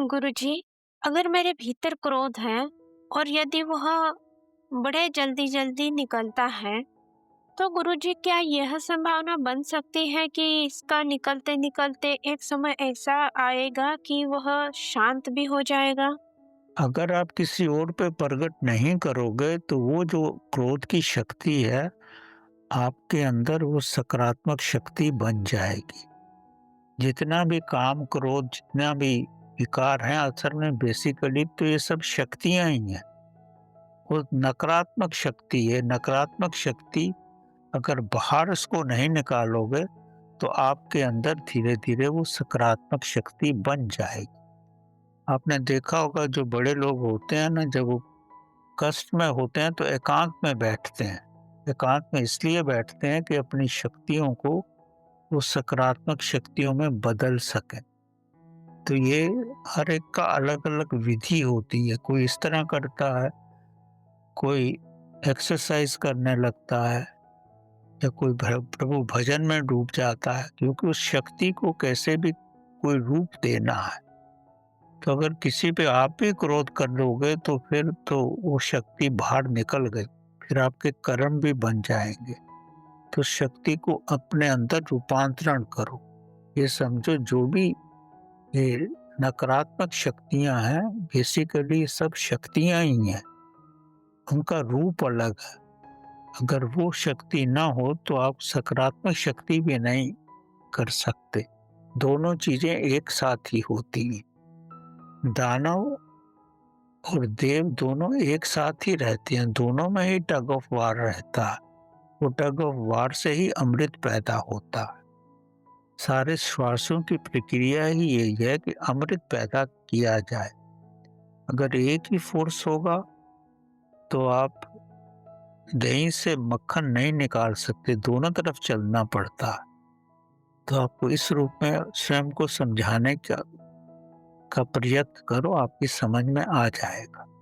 गुरुजी, अगर मेरे भीतर क्रोध है और यदि वह बड़े जल्दी-जल्दी निकलता है, तो गुरुजी क्या यह संभावना बन सकती है कि इसका निकलते-निकलते एक समय ऐसा आएगा कि वह शांत भी हो जाएगा? अगर आप किसी और पे प्रगट नहीं करोगे तो वो जो क्रोध की शक्ति है, आपके अंदर वो सकारात्मक शक्ति बन जाएगी। जितना भी काम, क्रोध, जितना भी विकार हैं, असल में बेसिकली तो ये सब शक्तियाँ ही हैं। वो नकारात्मक शक्ति है। नकारात्मक शक्ति अगर बाहर उसको नहीं निकालोगे, तो आपके अंदर धीरे-धीरे वो सकारात्मक शक्ति बन जाएगी। आपने देखा होगा जो बड़े लोग होते हैं ना, जब वो कष्ट में होते हैं तो एकांत में बैठते हैं। एकांत में इसलिए बैठते हैं कि अपनी शक्तियों को वो सकारात्मक शक्तियों में बदल सकें। तो ये हर एक का अलग-अलग विधि होती है। कोई इस तरह करता है, कोई एक्सरसाइज करने लगता है या कोई प्रभु भजन में डूब जाता है, क्योंकि उस शक्ति को कैसे भी कोई रूप देना है। तो अगर किसी पे आप भी क्रोध कर लोगे तो फिर तो वो शक्ति बाहर निकल गई, फिर आपके कर्म भी बन जाएँगे। तो शक्ति को अपने अंदर रूपांतरण करो। ये समझो जो भी ये नकारात्मक शक्तियाँ हैं, बेसिकली सब शक्तियाँ ही हैं, उनका रूप अलग है। अगर वो शक्ति ना हो तो आप सकारात्मक शक्ति भी नहीं कर सकते। दोनों चीज़ें एक साथ ही होती हैं। दानव और देव दोनों एक साथ ही रहते हैं, दोनों में ही टग ऑफ वार रहता है। वो टग ऑफ वार से ही अमृत पैदा होता है। सारे श्वासों की प्रक्रिया ही यही है कि अमृत पैदा किया जाए। अगर एक ही फोर्स होगा तो आप दही से मक्खन नहीं निकाल सकते, दोनों तरफ चलना पड़ता है। तो आपको इस रूप में स्वयं को समझाने का प्रयत्न करो, आपकी समझ में आ जाएगा।